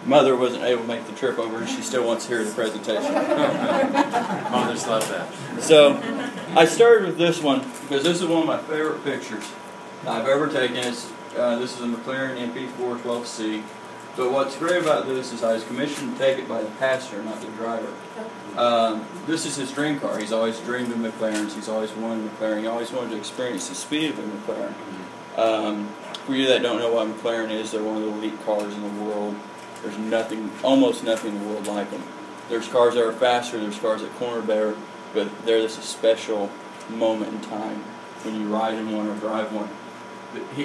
Mother wasn't able to make the trip over, and she still wants to hear the presentation. Mothers love that. So, I started with this one because this is one of my favorite pictures I've ever taken. This is a McLaren MP4 12C. But what's great about this is I was commissioned to take it by the passenger, not the driver. This is his dream car. He's always dreamed of McLarens. He's always wanted a McLaren. He always wanted to experience the speed of a McLaren. For you that don't know what McLaren is, they're one of the elite cars in the world. There's almost nothing in the world like them. There's cars that are faster, there's cars that corner better, but there's a special moment in time when you ride in one or drive one.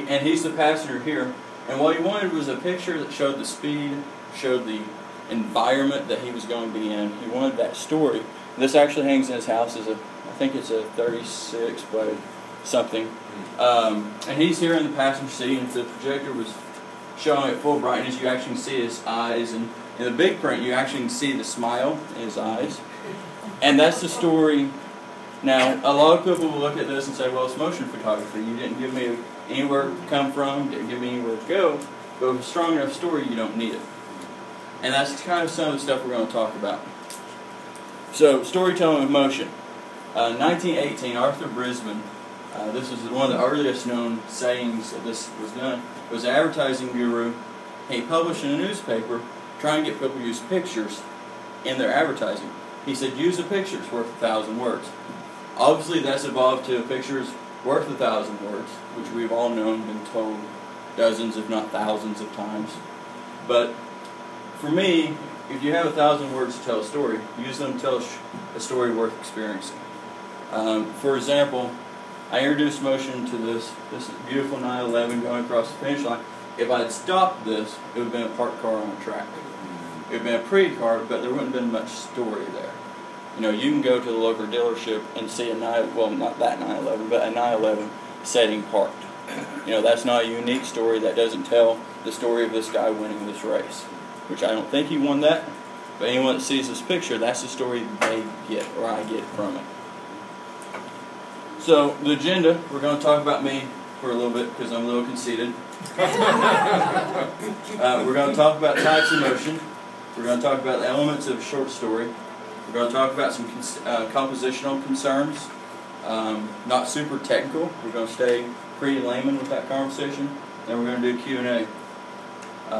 And he's the passenger here, and what he wanted was a picture that showed the speed, showed the environment that he was going to be in. He wanted that story. This actually hangs in his house as I think it's a 36 by something. And he's here in the passenger seat, and if the projector was showing at full brightness, you actually can see his eyes, and in the big print you actually can see the smile in his eyes. And that's the story. Now, a lot of people will look at this and say, well, it's motion photography. You didn't give me anywhere to come from, didn't give me anywhere to go, but with a strong enough story, you don't need it. And that's kind of some of the stuff we're going to talk about. So, storytelling with motion. 1918, Arthur Brisbane, this is one of the earliest known sayings that this was done, was an advertising guru. He published in a newspaper trying to get people to use pictures in their advertising. He said, use a picture, it's worth 1,000 words. Obviously, that's evolved to a picture's worth 1,000 words, which we've all known, been told dozens, if not thousands of times. But for me, if you have 1,000 words to tell a story, use them to tell a story worth experiencing. For example, I introduced motion to this beautiful 911 going across the finish line. If I had stopped this, it would have been a parked car on a track. It would have been a pretty car, but there wouldn't have been much story there. You know, you can go to the local dealership and see well, not that 911, but a 911 setting parked. You know, that's not a unique story. That doesn't tell the story of this guy winning this race, which I don't think he won that. But anyone that sees this picture, that's the story they get, or I get from it. So, the agenda, we're going to talk about me for a little bit because I'm a little conceited. We're going to talk about types of motion. We're going to talk about the elements of a short story. We're going to talk about some compositional concerns, not super technical. We're going to stay pretty layman with that conversation. Then we're going to do Q&A.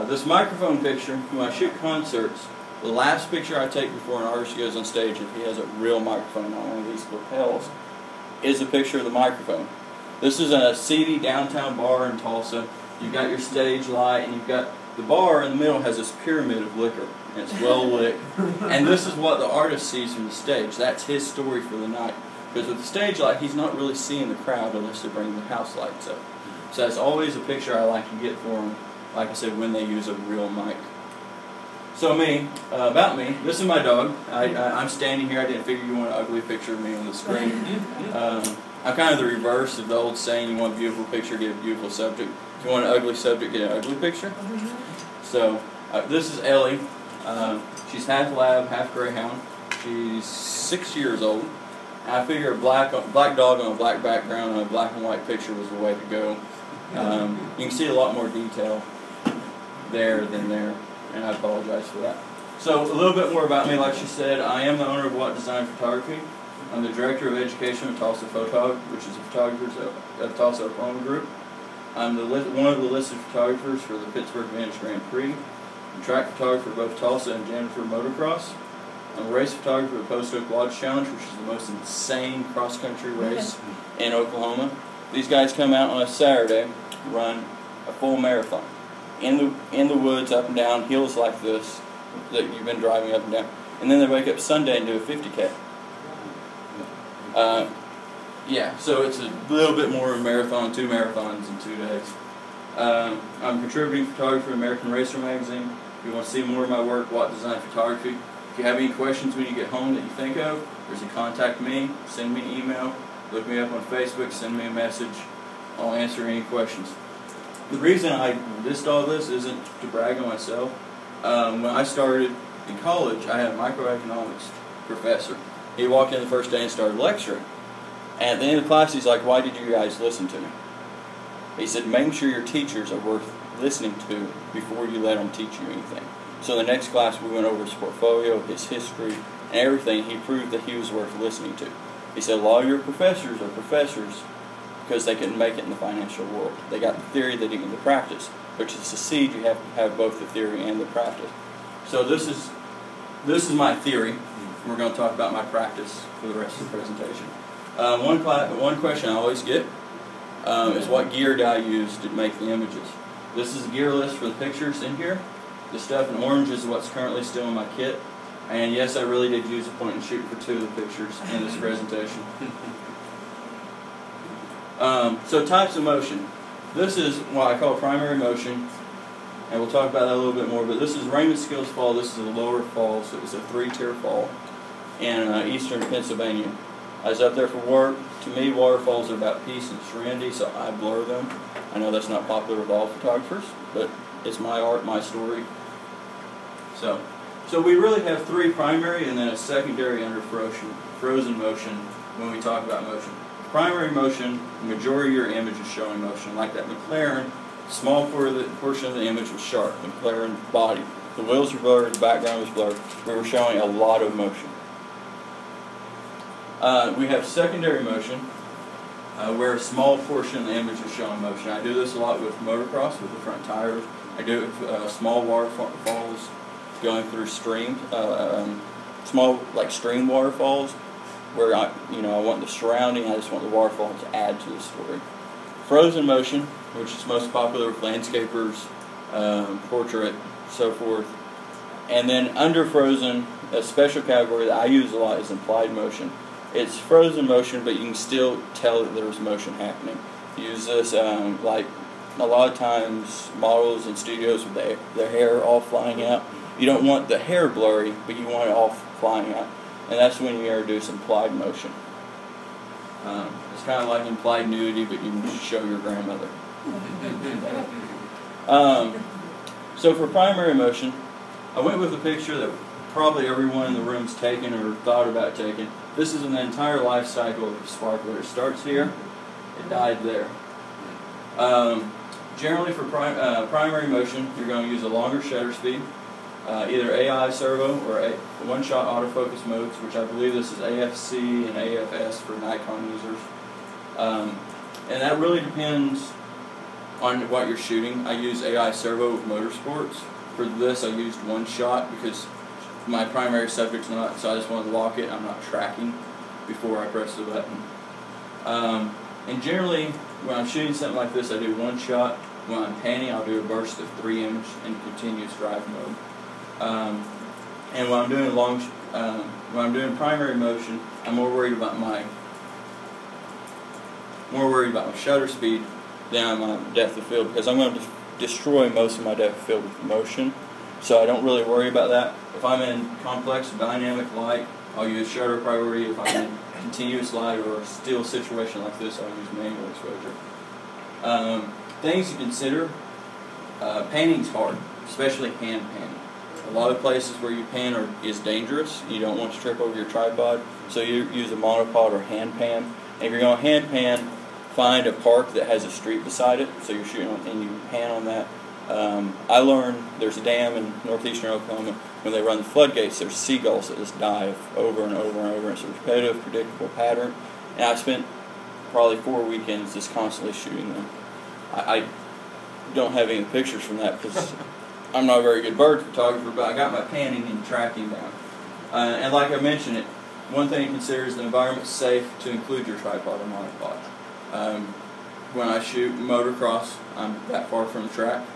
This microphone picture, when I shoot concerts, the last picture I take before an artist goes on stage, if he has a real microphone on one of these lapels, is a picture of the microphone. This is a seedy downtown bar in Tulsa. You've got your stage light, and you've got the bar in the middle has this pyramid of liquor, and it's well lit. And this is what the artist sees from the stage. That's his story for the night. Because with the stage light, he's not really seeing the crowd unless they bring the house lights up. So that's always a picture I like to get for them, like I said, when they use a real mic. So about me, this is my dog. I'm standing here. I didn't figure you want an ugly picture of me on the screen. I'm kind of the reverse of the old saying, you want a beautiful picture, get a beautiful subject. If you want an ugly subject, get an ugly picture. So this is Ellie. She's half lab, half greyhound. She's 6 years old. And I figure a black dog on a black background on a black and white picture was the way to go. You can see a lot more detail there than there, and I apologize for that. So a little bit more about me. Like she said, I am the owner of What Design Photography. I'm the Director of Education at Tulsa Photog, which is the photographers of Tulsa Oklahoma Group. I'm one of the listed photographers for the Pittsburgh Vintage Grand Prix. I'm track photographer for both Tulsa and Jennifer Motocross. I'm a race photographer at Post Oak Lodge Challenge, which is the most insane cross-country race in Oklahoma. These guys come out on a Saturday, run a full marathon in the woods, up and down, hills like this that you've been driving up and down, and then they wake up Sunday and do a 50K. Yeah, so it's a little bit more of a marathon, 2 marathons in 2 days. I'm a contributing photographer at American Racer magazine. If you want to see more of my work, What Design Photography. If you have any questions when you get home that you think of, there's a contact me, send me an email, look me up on Facebook, send me a message. I'll answer any questions. The reason I list all this isn't to brag on myself. When I started in college, I had a microeconomics professor. He walked in the first day and started lecturing. And at the end of the class, he's like, why did you guys listen to me? He said, make sure your teachers are worth listening to before you let them teach you anything. So the next class we went over his portfolio, his history, and everything. He proved that he was worth listening to. He said a lot of your professors are professors because they couldn't make it in the financial world. They got the theory, they didn't get the practice. But to succeed, you have to have both the theory and the practice. So this is my theory. We're going to talk about my practice for the rest of the presentation. One question I always get is what gear do I use to make the images? This is a gear list for the pictures in here. The stuff in orange is what's currently still in my kit. And yes, I really did use a point and shoot for 2 of the pictures in this presentation. So types of motion. This is what I call primary motion, and we'll talk about that a little bit more, but this is Raymond Skills Fall. This is a lower fall, so it's a 3-tier fall in eastern Pennsylvania. I was up there for work. To me, waterfalls are about peace and serenity, so I blur them. I know that's not popular with all photographers, but it's my art, my story. So we really have 3 primary and then a secondary under frozen motion when we talk about motion. Primary motion, the majority of your image is showing motion. Like that McLaren, small portion of the image was sharp, the McLaren body. The wheels were blurred, the background was blurred. We were showing a lot of motion. We have secondary motion, where a small portion of the image is showing motion. I do this a lot with motocross, with the front tires. I do it with small waterfalls going through streams, small like stream waterfalls, where I want the surrounding. I just want the waterfall to add to the story. Frozen motion, which is most popular with landscapers, portrait, so forth. And then under frozen, a special category that I use a lot is implied motion. It's frozen motion, but you can still tell that there's motion happening. Use this like a lot of times models in studios with their hair all flying out. You don't want the hair blurry, but you want it all flying out. And that's when you introduce implied motion. It's kind of like implied nudity, but you can just show your grandmother. So for primary motion, I went with a picture that probably everyone in the room's taken or thought about taking. This is an entire life cycle of a sparkler. It starts here, it died there. Generally for primary motion, you're going to use a longer shutter speed, either AI servo or one-shot autofocus modes, which I believe this is AFC and AFS for Nikon users. And that really depends on what you're shooting. I use AI servo with motorsports. For this, I used one shot because my primary subject's not, so I just want to lock it. I'm not tracking before I press the button. And generally, when I'm shooting something like this, I do one shot. When I'm panning, I'll do a burst of 3 image in continuous drive mode. And when I'm doing primary motion, I'm more worried about my shutter speed than my depth of field, because I'm going to destroy most of my depth of field with motion. So I don't really worry about that. If I'm in complex dynamic light, I'll use shutter priority. If I'm in continuous light or a still situation like this, I'll use manual exposure. Things to consider: panning's hard, especially hand panning. A lot of places where you pan is dangerous. You don't want to trip over your tripod, so you use a monopod or hand pan. And if you're going to hand pan, find a park that has a street beside it, so you're shooting on, and you pan on that. I learned there's a dam in northeastern Oklahoma. When they run the floodgates, there's seagulls that just dive over and over and over. It's a repetitive, predictable pattern. And I spent probably 4 weekends just constantly shooting them. I don't have any pictures from that because I'm not a very good bird photographer, but I got my panning and tracking down. And like I mentioned, one thing to consider is the environment's safe to include your tripod or monopod. When I shoot motocross, I'm that far from the track.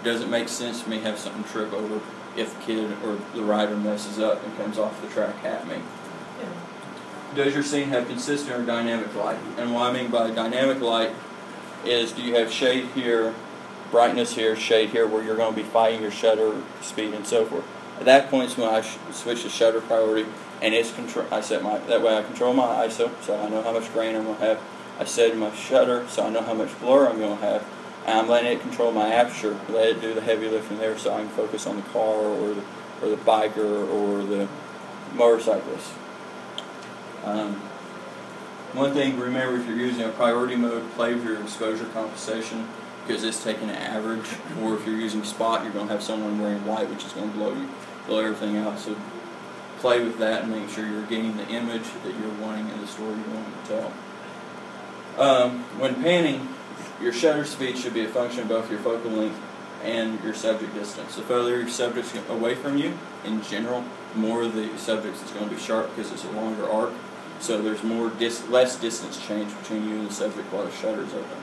It doesn't make sense for me to have something trip over if the kid or the rider messes up and comes off the track at me. Does your scene have consistent or dynamic light? And what I mean by dynamic light is, do you have shade here, brightness here, shade here, where you're going to be fighting your shutter speed and so forth. At that point is when I switch to shutter priority, and it's that way I control my ISO, so I know how much grain I'm going to have. I set my shutter, so I know how much blur I'm going to have. And I'm letting it control my aperture, let it do the heavy lifting there, so I can focus on the car or the biker or the motorcyclist. One thing to remember, if you're using a priority mode, play with your exposure compensation. because it's taking an average, or if you're using spot, you're going to have someone wearing white, which is going to blow everything out. So play with that and make sure you're getting the image that you're wanting in the story you want to tell. When panning, your shutter speed should be a function of both your focal length and your subject distance. The further your subject's away from you, in general, the more the subject is going to be sharp because it's a longer arc. So there's less distance change between you and the subject while the shutter's open.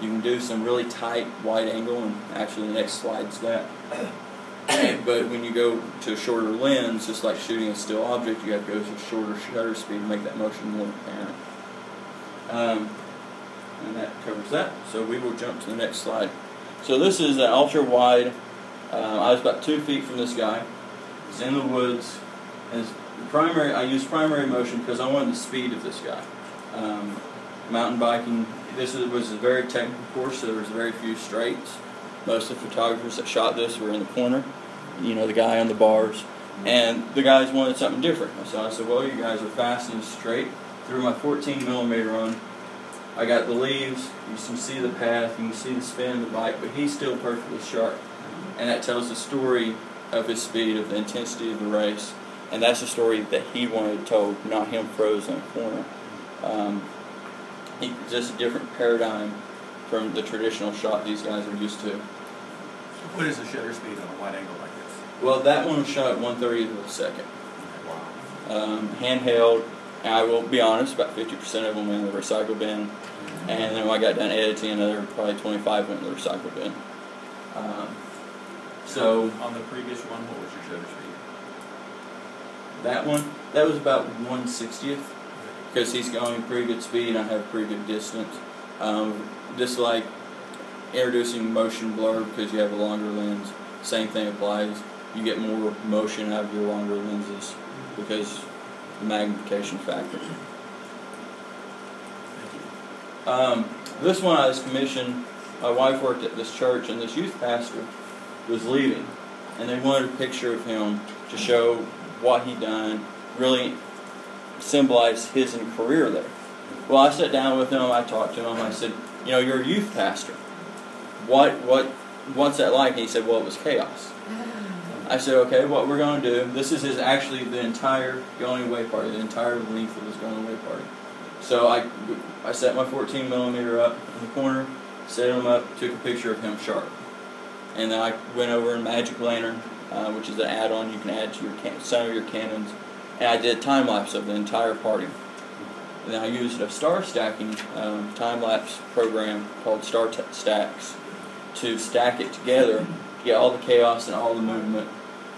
You can do some really tight wide angle, and actually the next slide's that. But when you go to a shorter lens, just like shooting a still object, you have to go to a shorter shutter speed to make that motion more apparent. And that covers that. So we will jump to the next slide. So this is an ultra wide. I was about 2 feet from this guy. He's in the woods. And I used primary motion because I wanted the speed of this guy. Mountain biking. This was a very technical course, so there was very few straights. Most of the photographers that shot this were in the corner. You know, the guy on the bars. And the guys wanted something different. So I said, well, you guys are fast and straight. Threw my 14mm on. I got the leaves, you can see the path, you can see the spin of the bike, but he's still perfectly sharp. And that tells the story of his speed, of the intensity of the race. And that's the story that he wanted told, not him frozen in a corner. Just a different paradigm from the traditional shot these guys are used to. So what is the shutter speed on a wide angle like this? Well, that one was shot at 1/30th of a second. Wow. Handheld. And I will be honest, about 50% of them went in the recycle bin. And then when I got done editing, another probably 25 went in the recycle bin. So on the previous one, what was your shutter speed? That one, that was about 1/60th, because he's going pretty good speed and I have pretty good distance. Just like introducing motion blur because you have a longer lens, same thing applies. You get more motion out of your longer lenses because magnification factor. This one I was commissioned. My wife worked at this church, and this youth pastor was leaving, and they wanted a picture of him to show what he'd done, really symbolize his career there. Well, I sat down with him. I talked to him. I said, "You know, you're a youth pastor. What's that like?" And he said, "Well, it was chaos." I said, okay, what we're going to do, this is actually the entire going away party, the entire length of his going away party. So I set my 14mm up in the corner, set him up, took a picture of him sharp. And then I went over in Magic Lantern, which is an add-on you can add to some of your Canons, and I did a time-lapse of the entire party. And then I used a star stacking time-lapse program called Star Stacks to stack it together to get all the chaos and all the movement,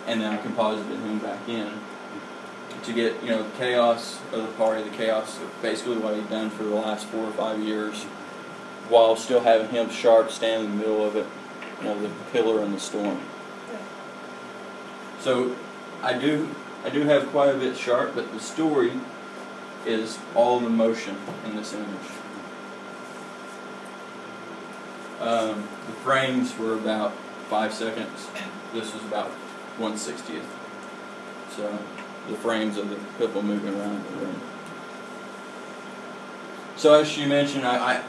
and then I composited him back in to get, you know, the chaos of the party, the chaos of basically what he'd done for the last 4 or 5 years, while still having him sharp, stand in the middle of it, you know, the pillar in the storm. So I do have quite a bit sharp, but the story is all the motion in this image. The frames were about 5 seconds. This was about 1/60th. So the frames of the people moving around the room. So as she mentioned, the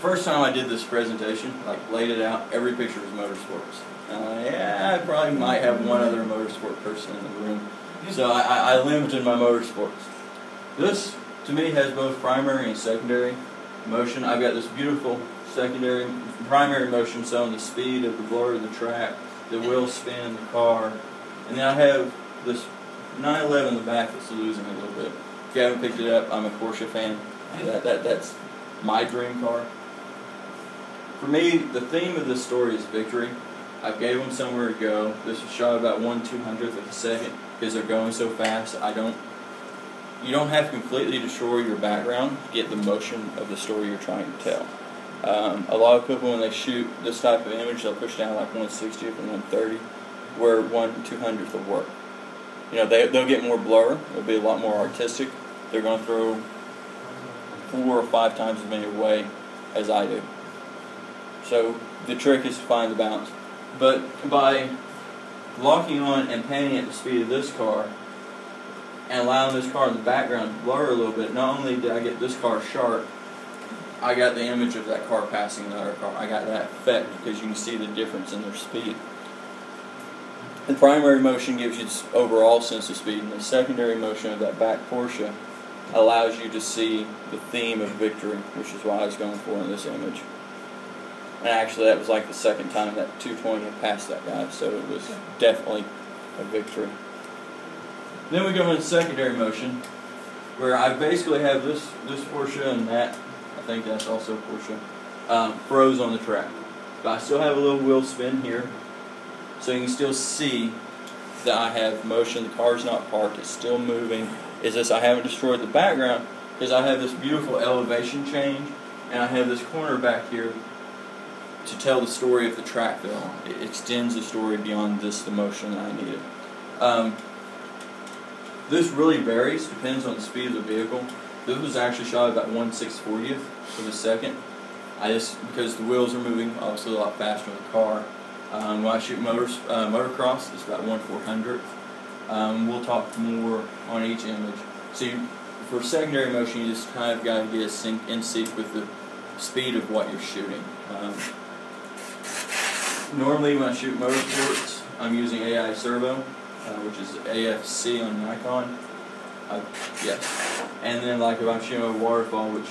first time I did this presentation, like laid it out, every picture was motorsports. Yeah, I probably might have one other motorsport person in the room. So I limited my motorsports. This, to me, has both primary and secondary motion. I've got this beautiful primary motion showing the speed of the blur of the track, the wheel spin, the car, and then I have this 911 in the back that's losing a little bit. If you haven't picked it up, I'm a Porsche fan. That's my dream car. For me, the theme of this story is victory. I gave them somewhere to go. This was shot about 1/200th of a second because they're going so fast. You don't have to completely destroy your background to get the motion of the story you're trying to tell. A lot of people, when they shoot this type of image, they'll push down like 1/60th and 1/30, where 1/200th will work. You know, they'll get more blur. It'll be a lot more artistic. They're going to throw 4 or 5 times as many away as I do. So the trick is to find the balance. But by locking on and panning at the speed of this car and allowing this car in the background to blur a little bit, not only did I get this car sharp, I got the image of that car passing the other car. I got that effect because you can see the difference in their speed. The primary motion gives you this overall sense of speed, and the secondary motion of that back Porsche allows you to see the theme of victory, which is what I was going for in this image. And actually, that was like the second time that 220 had passed that guy, so it was definitely a victory. Then we go into secondary motion, where I basically have this Porsche and that, I think that's also Porsche, froze on the track. But I still have a little wheel spin here, so you can still see that I have motion. The car's not parked, it's still moving. Is this I haven't destroyed the background, because I have this beautiful elevation change, and I have this corner back here to tell the story of the track they're on. It extends the story beyond this, the motion that I needed. This really varies, depends on the speed of the vehicle. This was actually shot about 1/640th of a second. Because the wheels are moving obviously a lot faster in the car. When I shoot motocross, it's about 1/400th. We'll talk more on each image. So for secondary motion, you just kind of got to get in sync with the speed of what you're shooting. Normally when I shoot motorsports, I'm using AI Servo, which is AFC on Nikon. Yes. And then like if I'm shooting a waterfall, which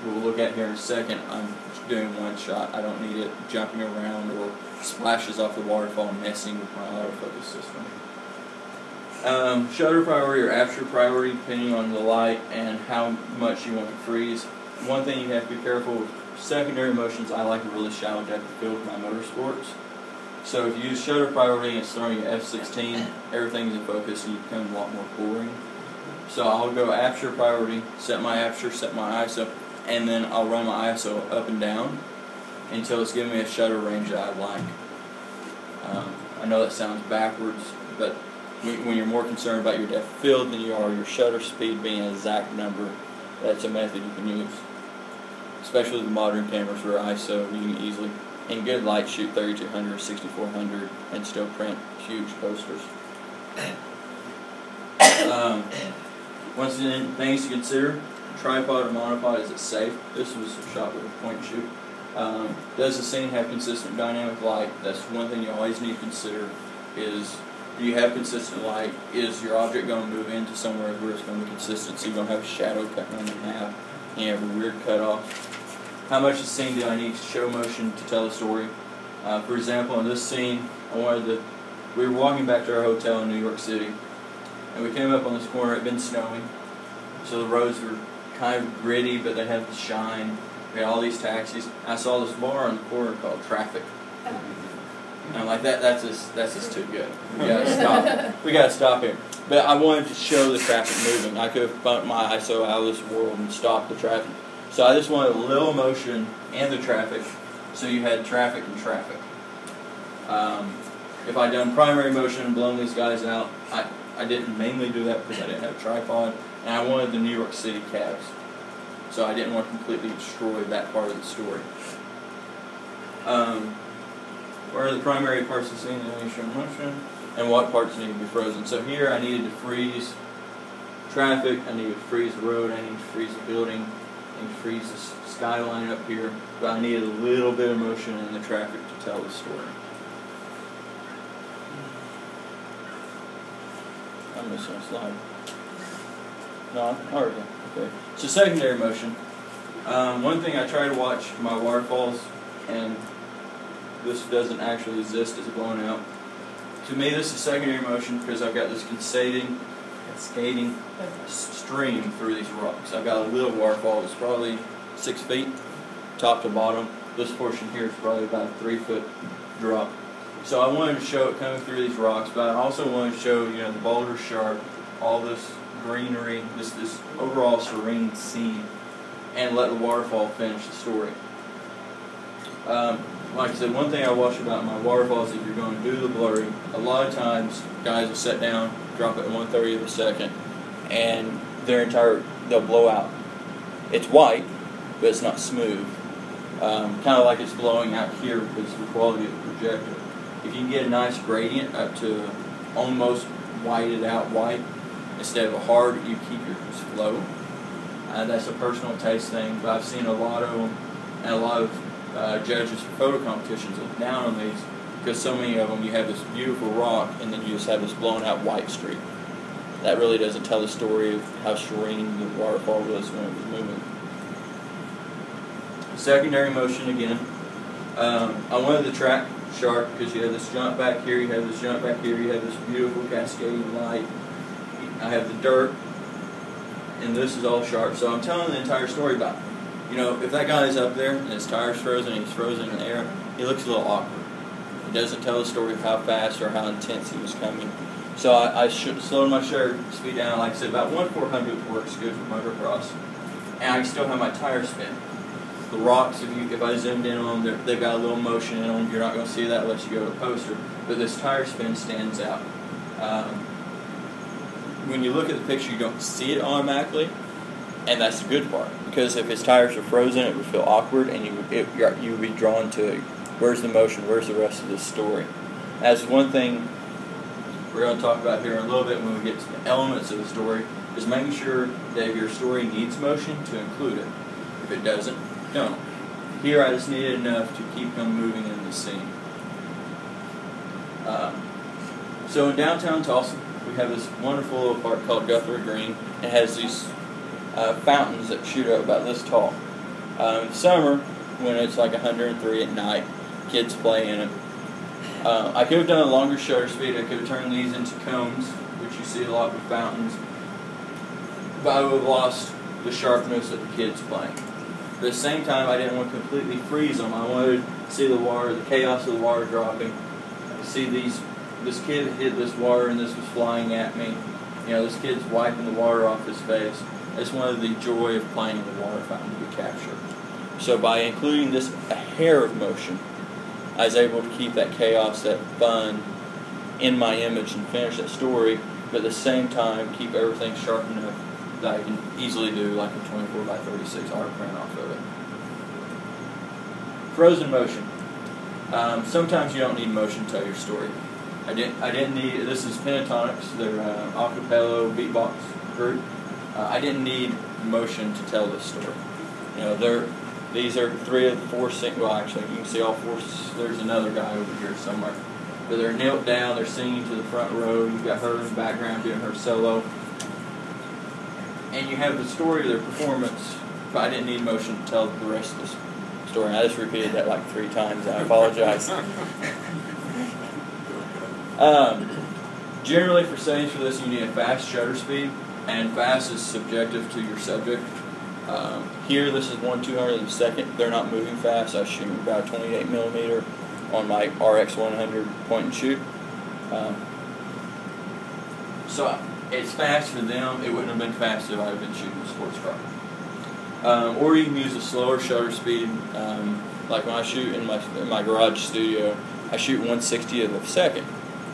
we'll look at here in a second, I'm doing one shot. I don't need it jumping around or splashes off the waterfall messing with my autofocus system. Shutter priority or aperture priority, depending on the light and how much you want to freeze. One thing you have to be careful with secondary motions, I like a really shallow depth of field with my motorsports. So if you use shutter priority and it's throwing you f16, everything's in focus and you become a lot more blurry. So I'll go aperture priority, set my aperture, set my ISO, and then I'll run my ISO up and down until it's giving me a shutter range that I like. I know that sounds backwards, but when you're more concerned about your depth of field than you are your shutter speed being an exact number, that's a method you can use. Especially the modern cameras where ISO, you can easily, in good light, shoot 3200, 6400, and still print huge posters. Once again, things to consider: tripod or monopod, is it safe? This was shot with a point and shoot. Does the scene have consistent dynamic light? That's one thing you always need to consider. Is do you have consistent light? Is your object going to move into somewhere where it's going to be consistent, so you don't have a shadow cutting in half and you have a weird cutoff? How much of the scene do I need to show motion to tell a story? For example, in this scene, we were walking back to our hotel in New York City, and we came up on this corner. It had been snowing, so the roads were kind of gritty, but they had the shine. We had all these taxis. I saw this bar on the corner called Traffic. And I'm like, that's just too good. We gotta stop. We gotta stop here. But I wanted to show the traffic moving. I could have bumped my ISO out of this world and stopped the traffic. So I just wanted a little motion and the traffic, so you had traffic and traffic. If I'd done primary motion and blown these guys out, I didn't mainly do that because I didn't have a tripod, and I wanted the New York City cabs. So I didn't want to completely destroy that part of the story. Where are the primary parts of the scene that need to show motion, and what parts need to be frozen? So here I needed to freeze traffic, I needed to freeze the road, I needed to freeze the building, I needed to freeze the skyline up here, but I needed a little bit of motion in the traffic to tell the story. I'm missing a slide. No, already. Okay. So secondary motion. One thing I try to watch my waterfalls, and this doesn't actually exist as blown out. To me, this is secondary motion because I've got this cascading stream through these rocks. I've got a little waterfall that's probably 6 feet, top to bottom. This portion here is probably about a 3 foot drop. So I wanted to show it coming through these rocks, but I also wanted to show, the boulder sharp, all this greenery, this overall serene scene, and let the waterfall finish the story. Like I said, one thing I watch about my waterfalls, if you're going to do the blurring, a lot of times guys will set down, drop it in 1/30 of a second, and they'll blow out. It's white, but it's not smooth. Kind of like it's blowing out here because of the quality of the projector. If you can get a nice gradient up to almost whited out white, instead of a hard, you keep your flow. That's a personal taste thing, but I've seen a lot of them and a lot of judges for photo competitions look down on these because so many of them you have this beautiful rock and then you just have this blown out white streak. That really doesn't tell the story of how serene the waterfall was when it was moving. Secondary motion again. I wanted the track sharp because you have this jump back here, you have this jump back here, you have this beautiful cascading light. I have the dirt, and this is all sharp. So I'm telling the entire story about, if that guy is up there and his tire's frozen and he's frozen in the air, he looks a little awkward. It doesn't tell the story of how fast or how intense he was coming. So I slowed my shutter speed down, like I said, about 1/400 works good for motocross. And I still have my tire spin. The rocks, if I zoomed in on them, they've got a little motion in them. You're not going to see that unless you go to the poster. But this tire spin stands out. When you look at the picture, you don't see it automatically, and that's the good part. Because if his tires are frozen, it would feel awkward, and you would be drawn to where's the motion, where's the rest of this story. That's one thing we're going to talk about here in a little bit when we get to the elements of the story, is making sure that if your story needs motion, to include it. If it doesn't, don't. Here I just needed enough to keep him moving in the scene. So in downtown Tulsa, we have this wonderful little park called Guthrie Green. It has these fountains that shoot up about this tall. In summer, when it's like 103 at night, kids play in it. I could have done a longer shutter speed. I could have turned these into cones, which you see a lot with fountains. But I would have lost the sharpness of the kids playing. But at the same time, I didn't want to completely freeze them. I wanted to see the water, the chaos of the water dropping. See this kid hit this water and this was flying at me. This kid's wiping the water off his face. I just wanted the joy of playing in the water fountain to be captured. So by including this a hair of motion, I was able to keep that chaos, that fun in my image and finish that story, but at the same time keep everything sharp enough that I can easily do like a 24x36 art print off of it. Frozen motion. Sometimes you don't need motion to tell your story. I didn't need, this is Pentatonics, they're a cappella beatbox group. I didn't need motion to tell this story. These are 3 of the 4 singing, well actually you can see all 4, there's another guy over here somewhere. But they're knelt down, they're singing to the front row, you've got her in the background doing her solo. And you have the story of their performance, but I didn't need motion to tell the rest of the story. And I just repeated that like 3 times, I apologize. Generally for settings for this you need a fast shutter speed, and fast is subjective to your subject. Here this is 1/200 of a second. They're not moving fast. I shoot about 28mm on my RX100 point and shoot. So it's fast for them. It wouldn't have been fast if I had been shooting a sports car. Or you can use a slower shutter speed. Like when I shoot in my garage studio, I shoot 1/60th of a second.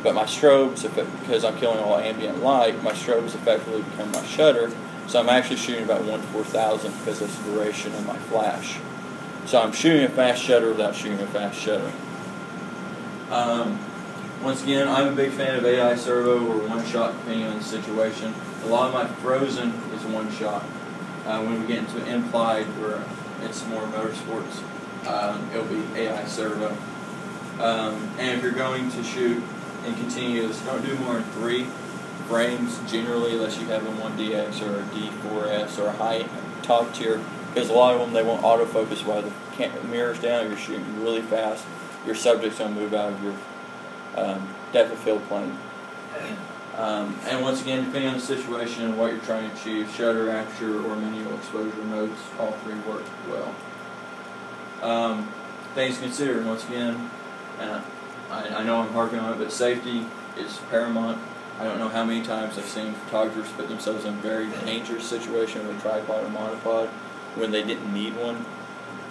But my strobes, because I'm killing all ambient light, my strobes effectively become my shutter. So I'm actually shooting about 1/4000th because that's the duration of my flash. So I'm shooting a fast shutter without shooting a fast shutter. Once again, I'm a big fan of AI servo or one shot depending on the situation. A lot of my frozen is one shot. When we get into implied where it's more motorsports, it'll be AI servo. And if you're going to shoot in continuous, don't do more than 3 frames generally, unless you have a 1DX or a D4S or a high top tier, because a lot of them they won't autofocus while the mirror's down. You're shooting really fast. Your subject's gonna move out of your depth of field plane. And once again, depending on the situation and what you're trying to achieve, shutter, aperture, or manual exposure modes, all 3 work well. Things to consider, once again, I know I'm harping on it, but safety is paramount. I don't know how many times I've seen photographers put themselves in a very dangerous situation with a tripod or monopod when they didn't need one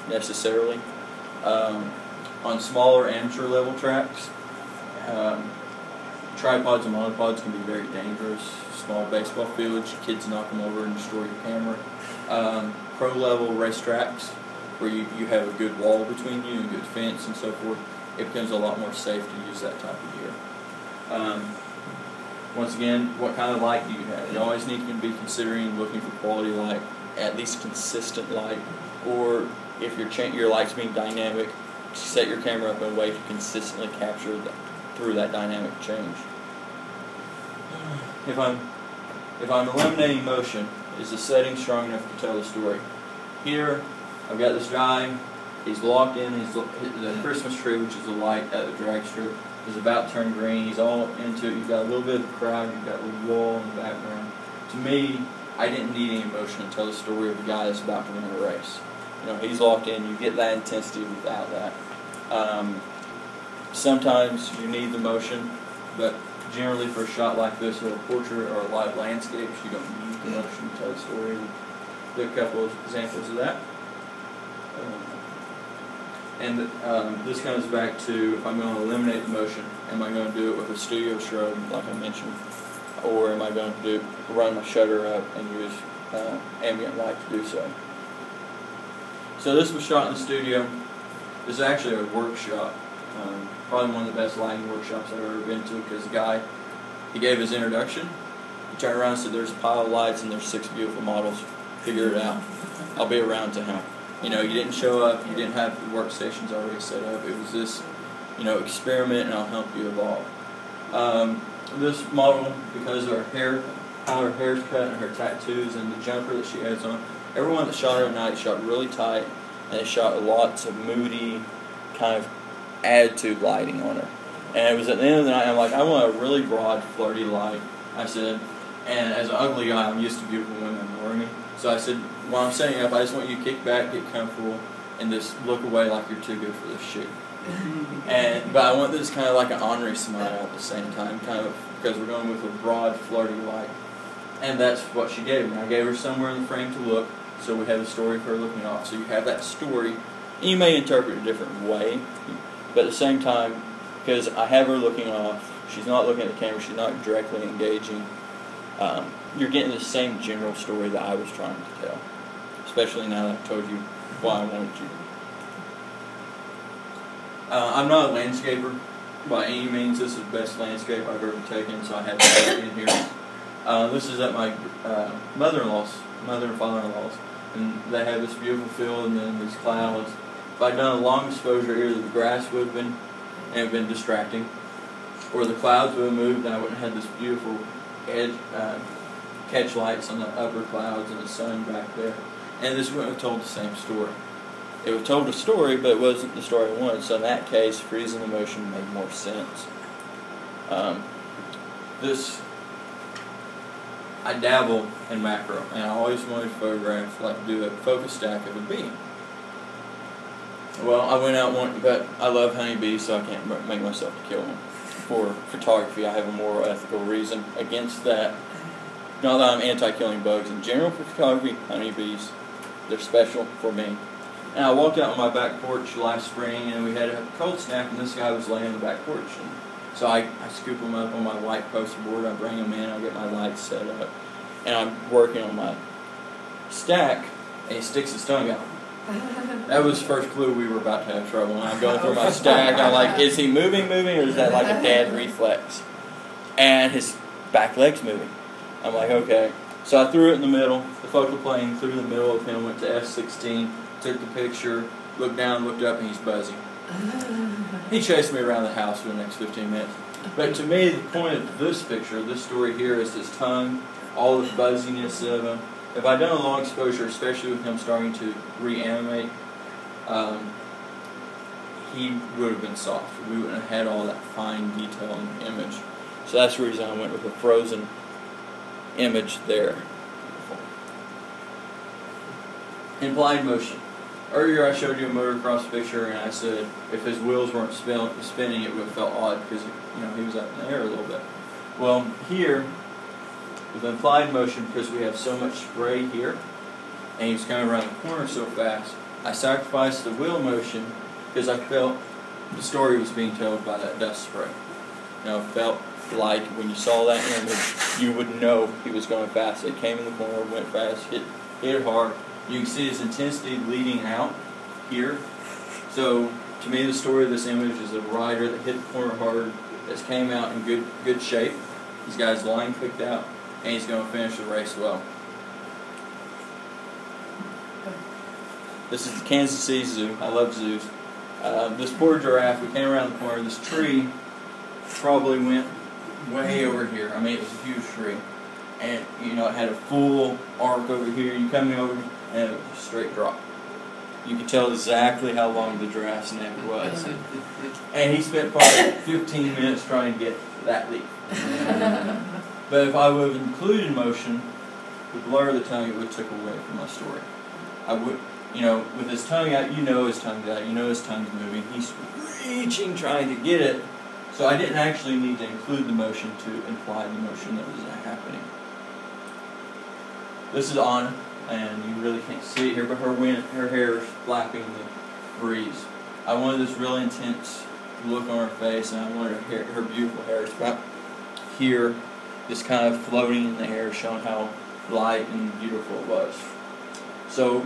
necessarily. On smaller amateur level tracks, tripods and monopods can be very dangerous. Small baseball fields, kids knock them over and destroy your camera. Pro level racetracks, where you have a good wall between you and good fence and so forth, it becomes a lot more safe to use that type of gear. Once again, what kind of light do you have? You always need to be considering looking for quality light, at least consistent light, or if your light's being dynamic, set your camera up in a way to consistently capture through that dynamic change. If I'm eliminating motion, is the setting strong enough to tell the story? Here, I've got this guy. He's locked in. The Christmas tree, which is the light at the drag strip, is about to turn green. He's all into it. You've got a little bit of a crowd. You've got a little wall in the background. To me, I didn't need any emotion to tell the story of a guy that's about to win a race. He's locked in. You get that intensity without that. Sometimes you need the motion, but generally for a shot like this, or a portrait or a live landscapes, you don't need the motion to tell the story. There are a couple of examples of that. This comes back to, if I'm going to eliminate the motion, am I going to do it with a studio strobe, like I mentioned, or am I going to run my shutter up and use ambient light to do so? So this was shot in the studio. This is actually a workshop. Probably one of the best lighting workshops I've ever been to, because the guy, he gave his introduction, he turned around and said, there's a pile of lights and there's 6 beautiful models, figure it out. I'll be around to help. You didn't show up, you didn't have the workstations already set up, it was this, experiment and I'll help you evolve. This model, because of how her hair's cut and her tattoos and the jumper that she has on, everyone that shot her at night shot really tight, and they shot lots of moody, kind of attitude lighting on her. And it was at the end of the night, I'm like, I want a really broad, flirty light, I said. And as an ugly guy, I'm used to beautiful women ignoring me. So I said, while I'm setting up, I just want you to kick back, get comfortable, and just look away like you're too good for this shoot. But I want this kind of like an ornery smile at the same time, kind of, because we're going with a broad, flirty light. And that's what she gave me. I gave her somewhere in the frame to look, so we have a story of her looking off. So you have that story, and you may interpret it a different way, but at the same time, because I have her looking off, she's not looking at the camera, she's not directly engaging, you're getting the same general story that I was trying to tell, especially now that I've told you why I wanted you. I'm not a landscaper by any means. This is the best landscape I've ever taken, so I had to put it in here. This is at my mother and father-in-law's, and they have this beautiful field and then these clouds. If I'd done a long exposure, either the grass would have been distracting, or the clouds would have moved and I wouldn't have had this beautiful edge, catch lights on the upper clouds and the sun back there. And this wouldn't have told the same story. It would have told a story, but it wasn't the story I wanted. So in that case, freezing the motion made more sense. I dabble in macro, and I always wanted to photograph, do a focus stack of a bee. Well, I went out but I love honeybees, so I can't make myself to kill them. For photography, I have a moral, ethical reason against that. Not that I'm anti-killing bugs in general. For photography, honeybees, they're special for me. And I walked out on my back porch last spring, and we had a cold snap, and this guy was laying on the back porch. And so I scoop him up on my white poster board, I bring him in, I get my lights set up, and I'm working on my stack, and he sticks his tongue out. That was the first clue we were about to have trouble. And I'm going through my stack, I'm like, is he moving, or is that like a dad reflex? And his back leg's moving. I'm like, okay. So I threw it in the middle, the focal plane through the middle of him, went to F16, took the picture, looked down, looked up, and he's buzzing. He chased me around the house for the next 15 minutes. But to me, the point of this picture, this story here, is his tongue, all the fuzziness of him. If I'd done a long exposure, especially with him starting to reanimate, he would have been soft. We wouldn't have had all that fine detail in the image. So that's the reason I went with a frozen image there. Implied motion. Earlier I showed you a motocross picture, and I said if his wheels weren't spinning, it would have felt odd because he was up in the air a little bit. Well, here, with implied motion, because we have so much spray here, and he was coming around the corner so fast, I sacrificed the wheel motion because I felt the story was being told by that dust spray. It felt like when you saw that image, you would know he was going fast. It came in the corner, went fast, hit hard. You can see his intensity leading out here. So, to me, the story of this image is a rider that hit the corner hard, that came out in good shape. He's got his line picked out, and he's going to finish the race well. This is the Kansas City Zoo. I love zoos. This poor giraffe, we came around the corner, this tree probably went way over here. I mean, it was a huge tree. And, you know, it had a full arc over here. You come over, and it was a straight drop. You could tell exactly how long the giraffe's neck was. And he spent probably 15 minutes trying to get that leaf. But if I would have included motion, the blur of the tongue, it would have took away from my story. I would, you know, with his tongue out, you know his tongue's out, you know his tongue's moving. He's reaching, trying to get it. So I didn't actually need to include the motion to imply the motion that was happening. This is Anna, and you really can't see it here, but her hair is flapping in the breeze. I wanted this really intense look on her face, and I wanted her beautiful hair is about here, just kind of floating in the air, showing how light and beautiful it was. So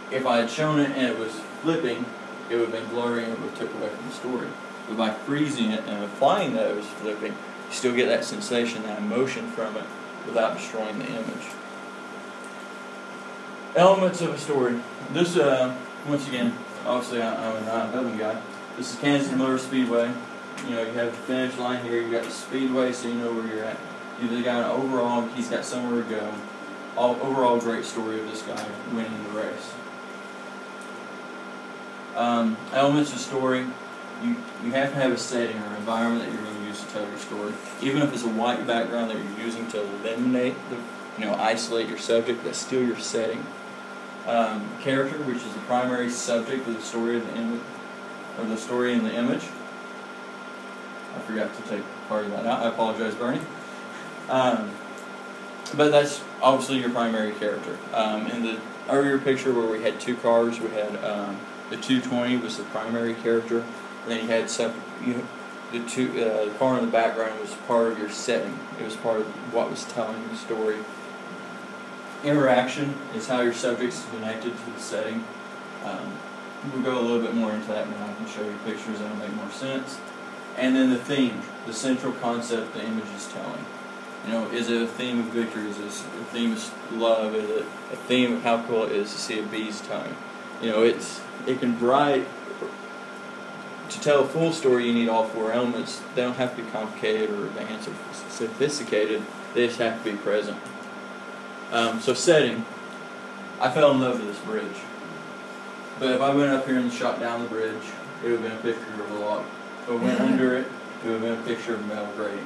if I had shown it and it was flipping, it would have been blurry and it would have took away from the story. But by freezing it and applying that it was flipping, you still get that sensation, that emotion from it, without destroying the image. Elements of a story. This, once again, obviously I'm a 9/11 guy. This is Kansas Motor Speedway. You know, you have the finish line here, you got the speedway, so you know where you're at. You've got an overall, he's got somewhere to go. Overall, great story of this guy winning the race. Elements of story. You have to have a setting or environment that you're going to use to tell your story. Even if it's a white background that you're using to eliminate isolate your subject, that's still your setting. Character, which is the primary subject of the story of the image, or the story in the image. I forgot to take part of that out. I apologize, Bernie. But that's obviously your primary character. In the earlier picture where we had two cars, we had the 220 was the primary character, and then you had the car in the background was part of your setting. It was part of what was telling the story. Interaction is how your subject's connected to the setting. We'll go a little bit more into that when I can show you pictures that'll make more sense. And then the theme, the central concept the image is telling. You know, is it a theme of victory? Is it a theme of love? Is it a theme of how cool it is to see a bee's tongue? You know, it can write. To tell a full story, you need all four elements. They don't have to be complicated or advanced or sophisticated. They just have to be present. So setting, I fell in love with this bridge. But if I went up here and shot down the bridge, it would have been a picture of a log. If I went under it, it would have been a picture of metal grating.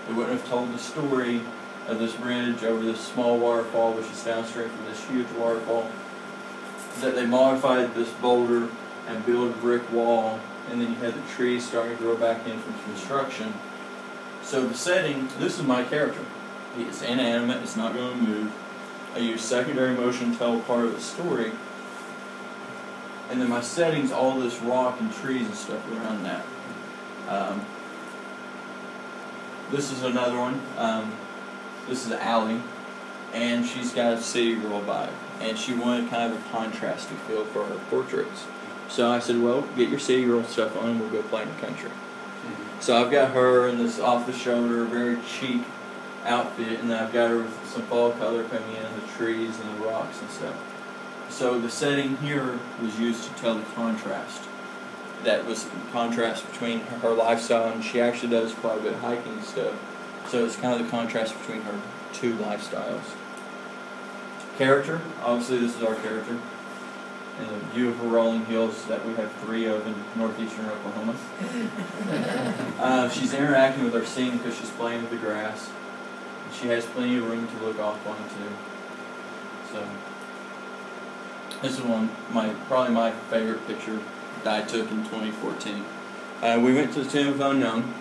It wouldn't have told the story of this bridge over this small waterfall, which is downstream from this huge waterfall. That they modified this boulder and built a brick wall, and then you had the trees starting to grow back in from construction. So the setting, this is my character. It's inanimate, it's not going to move. I use secondary motion to tell part of the story. And then my setting's all this rock and trees and stuff around that. This is another one. This is Allie, and she's got a city girl vibe, and she wanted kind of a contrasting feel for her portraits. So I said, well, get your city girl stuff on and we'll go play in the country. So I've got her in this off-the-shoulder, very chic outfit, and then I've got her with some fall color coming in, the trees and the rocks and stuff. So the setting here was used to tell the contrast. That was the contrast between her lifestyle, and she actually does quite a bit of hiking and stuff. So it's kind of the contrast between her two lifestyles. Character, obviously this is our character. In the beautiful rolling hills that we have 3 of in northeastern Oklahoma. She's interacting with our scene because she's playing with the grass. She has plenty of room to look off on too. So this is probably my favorite picture that I took in 2014. We went to the Tomb of Unknown.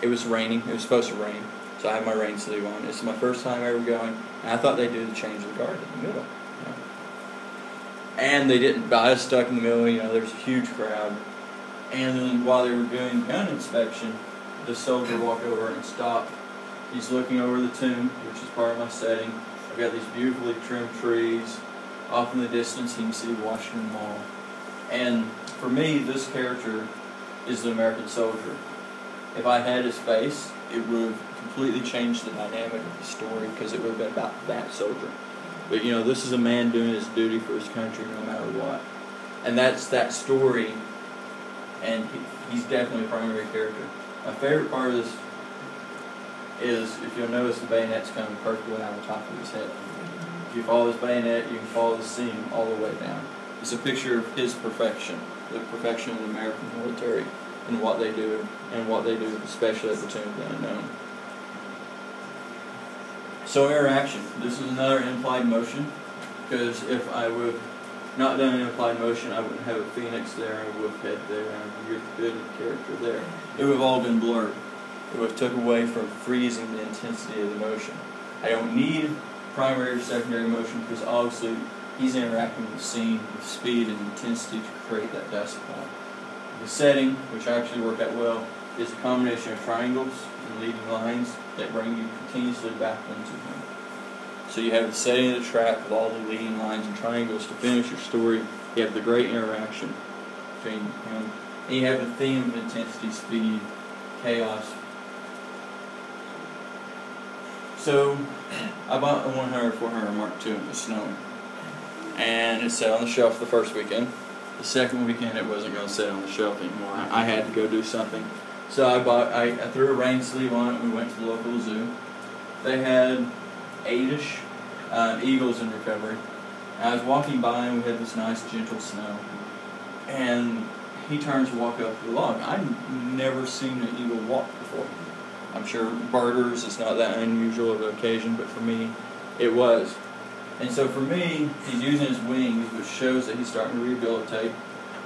It was raining. It was supposed to rain, so I had my rain sleeve on. It's my first time ever going, and I thought they'd do the change of the guard in the middle. And they didn't, but I was stuck in the middle, there's a huge crowd. And then while they were doing gun inspection, the soldier walked over and stopped. He's looking over the tomb, which is part of my setting. I've got these beautifully trimmed trees. Off in the distance, you can see Washington Mall. And for me, this character is the American soldier. If I had his face, it would have completely changed the dynamic of the story because it would have been about that soldier. But this is a man doing his duty for his country no matter what. And that's that story, and he's definitely a primary character. My favorite part of this is, if you'll notice, the bayonet's coming perfectly on the top of his head. If you follow this bayonet, you can follow the seam all the way down. It's a picture of his perfection, the perfection of the American military, and what they do, especially at the Tomb of the Unknown. So interaction. This is another implied motion, because if I would have not done an implied motion, I wouldn't have a phoenix there, and a wolf head there, and a hooded character there. It would have all been blurred. It would have took away from freezing the intensity of the motion. I don't need primary or secondary motion, because obviously he's interacting with the scene with speed and intensity to create that dusk point. The setting, which actually worked out well, is a combination of triangles and leading lines that bring you continuously back into him. So you have the setting of the trap with all the leading lines and triangles to finish your story. You have the great interaction between him, and you have the theme of intensity, speed, chaos. So I bought a 100-400 Mark II, and it was snowing, and it sat on the shelf the first weekend. The second weekend, it wasn't going to sit on the shelf anymore. I had to go do something. So I threw a rain sleeve on it, and we went to the local zoo. They had 8-ish eagles in recovery. And I was walking by, and we had this nice, gentle snow. And he turns to walk up the log. I'd never seen an eagle walk before. I'm sure birders, it's not that unusual of an occasion, but for me, it was. And so for me, he's using his wings, which shows that he's starting to rehabilitate.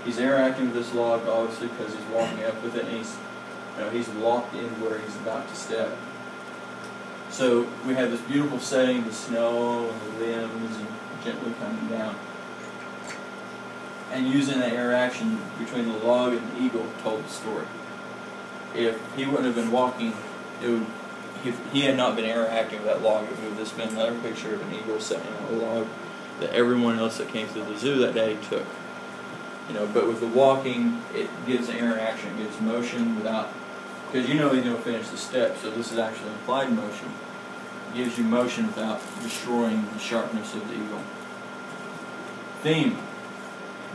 He's interacting with this log, obviously, because he's walking up with it, and he's locked in where he's about to step. So we have this beautiful setting, the snow and the limbs and gently coming down. And using that interaction between the log and the eagle told the story. If he wouldn't have been walking, if he had not been interacting with that log, it would have just been another picture of an eagle sitting on a log that everyone else that came through the zoo that day took. But with the walking, it gives interaction, it gives motion without, because he's going to finish the step, so this is actually implied motion. It gives you motion without destroying the sharpness of the eagle. Theme.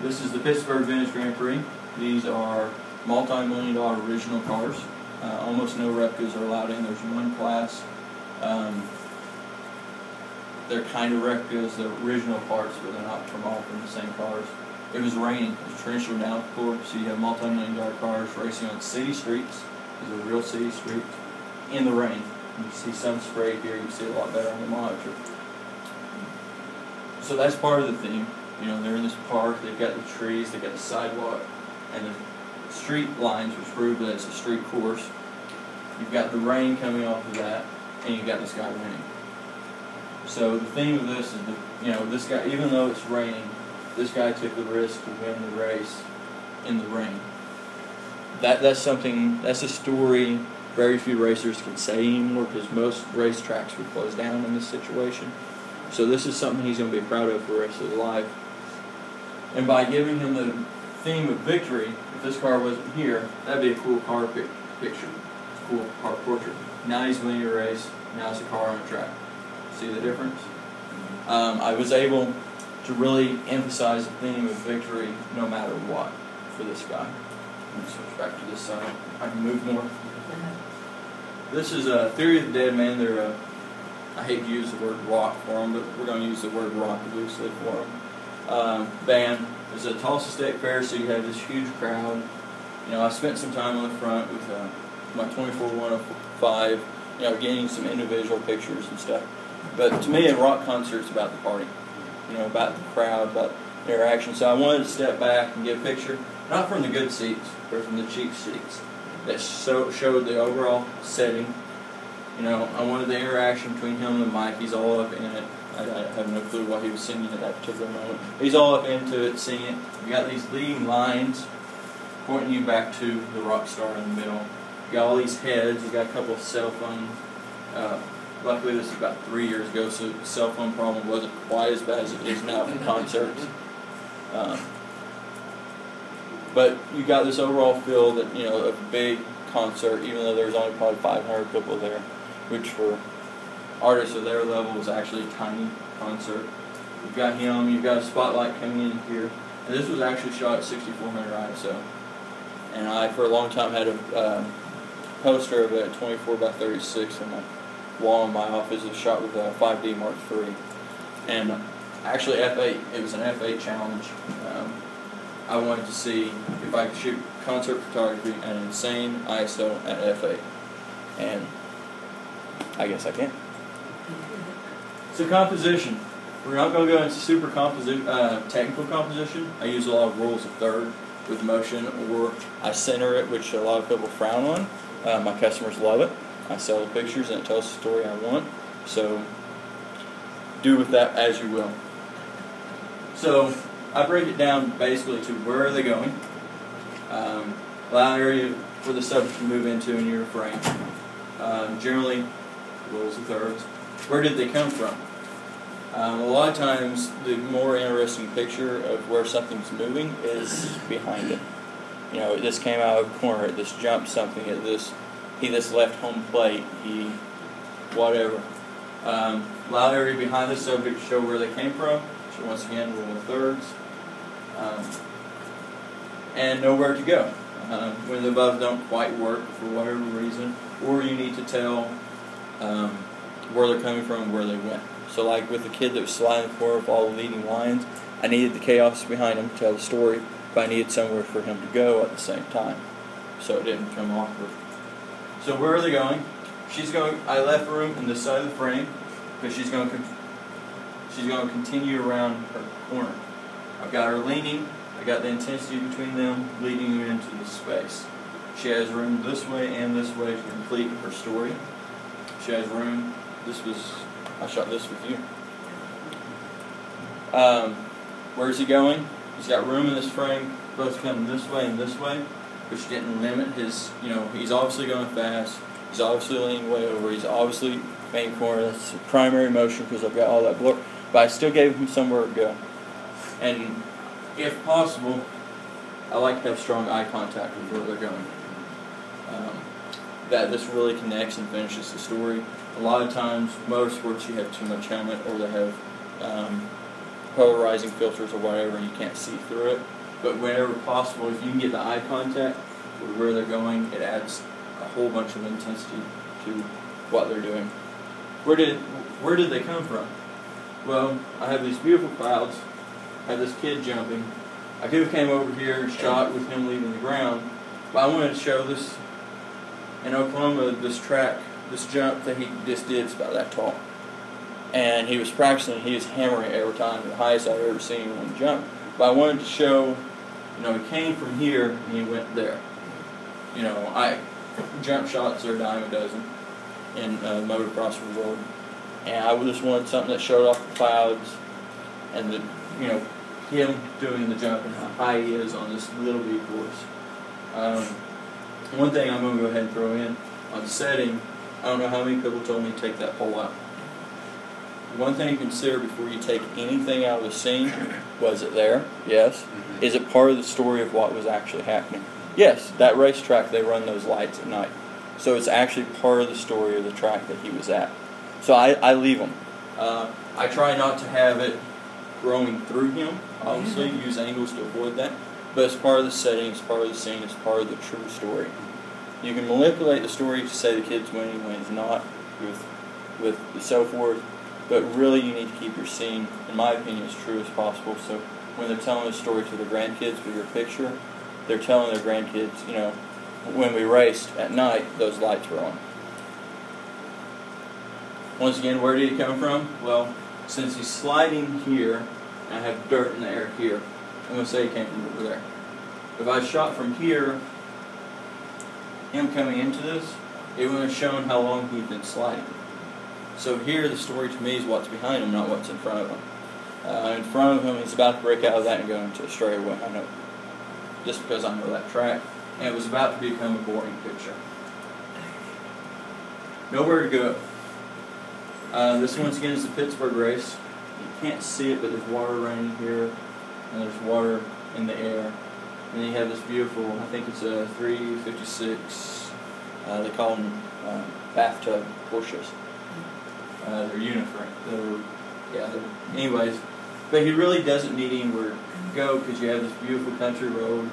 This is the Pittsburgh Vintage Grand Prix. These are multi-million-dollar original cars. Almost no replicas are allowed in. There's one class. They're kind of replicas. They're original parts, but they're not from all from the same cars. It was raining. It was torrential downpour, so you have multi-million-dollar cars racing on city streets. These are real city streets in the rain. You see some spray here. You see a lot better on the monitor. So that's part of the theme. They're in this park. They've got the trees. They've got the sidewalk, and the street lines, which prove that it's a street course. You've got the rain coming off of that, and you've got this guy winning. So the theme of this is this guy, even though it's raining, this guy took the risk to win the race in the rain. That's a story very few racers can say anymore, because most racetracks would close down in this situation. So this is something he's going to be proud of for the rest of his life. And by giving him the theme of victory, if this car wasn't here, that'd be a cool car picture. It's a cool car portrait. Now he's winning a race. Now it's a car on a track. See the difference? I was able to really emphasize the theme of victory no matter what for this guy. Let me switch back to this side. I can move more. This is a Theory of the Dead Man. They're I hate to use the word rock for them, but we're going to use the word rock loosely for them. Band. It's a Tulsa State Fair, so you have this huge crowd. I spent some time on the front with my 24-105, getting some individual pictures and stuff. But to me, a rock concert is about the party, about the crowd, about interaction. So I wanted to step back and get a picture, not from the good seats, but from the cheap seats, that showed the overall setting. I wanted the interaction between him and the mic. He's all up in it. I have no clue what he was singing at that particular moment. He's all up into it, singing. You got these leading lines pointing you back to the rock star in the middle. You got all these heads. You got a couple of cell phones. Luckily, this is about 3 years ago, so the cell phone problem wasn't quite as bad as it is now for concerts. But you got this overall feel that a big concert, even though there's only probably 500 people there, which for artists of their level was actually a tiny concert. You've got him, you've got a spotlight coming in here, And this was actually shot at 6400 ISO. And I, for a long time, had a poster of it at 24 by 36 on my wall in my office. It was shot with a 5D Mark III. And actually F8, it was an F8 challenge. I wanted to see if I could shoot concert photography at an insane ISO at F8. And I guess I can. So composition. We're not going to go into super technical composition. I use a lot of rules of third with motion, or I center it, which a lot of people frown on. My customers love it. I sell the pictures and it tells the story I want. So do with that as you will. So I break it down basically to where are they going, allow area for the subject to move into in your frame. Generally, rules of thirds. Where did they come from? A lot of times, the more interesting picture of where something's moving is behind it. You know, this came out of a corner, this jumped something, he this left home plate, he whatever. Allow area behind the subject to show where they came from. So once again, rule of thirds. And know where to go. When the above don't quite work for whatever reason, or you need to tell where they're coming from, where they went. So like with the kid that was sliding the floor with all the leading lines, I needed the chaos behind him to tell the story, but I needed somewhere for him to go at the same time, so it didn't become awkward. So where are they going? I left room in this side of the frame because she's going to continue around her corner. I've got her leaning. I got the intensity between them leading you into the space. She has room this way and this way to complete her story. She has room. I shot this with you. Where's he going? He's got room in this frame, both coming this way and this way, which didn't limit his, he's obviously going fast, he's obviously leaning way over, he's obviously main corner, that's primary motion because I've got all that blur, but I still gave him somewhere to go. And if possible, I like to have strong eye contact with where they're going. That this really connects and finishes the story. A lot of times, motorsports, you have too much helmet, or they have polarizing filters or whatever, and you can't see through it. But whenever possible, if you can get the eye contact with where they're going, it adds a whole bunch of intensity to what they're doing. Where did they come from? Well, I have these beautiful clouds. I have this kid jumping. I could have came over here and shot with him leaving the ground, but I wanted to show this. In Oklahoma, this jump that he just did is about that tall. And he was practicing, he was hammering every time, the highest I've ever seen him jump. But I wanted to show, he came from here and he went there. Jump shots are a dime a dozen in motocross world. And I just wanted something that showed off the clouds and him doing the jump and how high he is on this little bitty course. One thing I'm going to go ahead and throw in on setting, I don't know how many people told me to take that pole out. One thing to consider before you take anything out of the scene, was it there? Yes. Is it part of the story of what was actually happening? Yes, that racetrack, they run those lights at night. So it's actually part of the story of the track that he was at. So I leave them. I try not to have it growing through him, obviously, use angles to avoid that. But it's part of the setting, it's part of the scene, it's part of the true story. You can manipulate the story to say the kid's winning when he's not, with so forth, but really you need to keep your scene, in my opinion, as true as possible. So when they're telling a story to their grandkids with your picture, they're telling their grandkids, when we raced at night, those lights were on. Once again, where did he come from? Well, since he's sliding here, and I have dirt in the air here, I'm going to say he came from over there. If I shot from here, him coming into this, it would have shown how long he'd been sliding. So here, the story to me is what's behind him, not what's in front of him. In front of him, he's about to break out of that and go into a straightaway. I know, just because I know that track. And it was about to become a boring picture. Nowhere to go. This once again is the Pittsburgh race. You can't see it, but there's water raining here. And there's water in the air. And then you have this beautiful, I think it's a 356, they call them bathtub Porsches. They're uniform. Anyways, But he really doesn't need anywhere to go because you have this beautiful country road.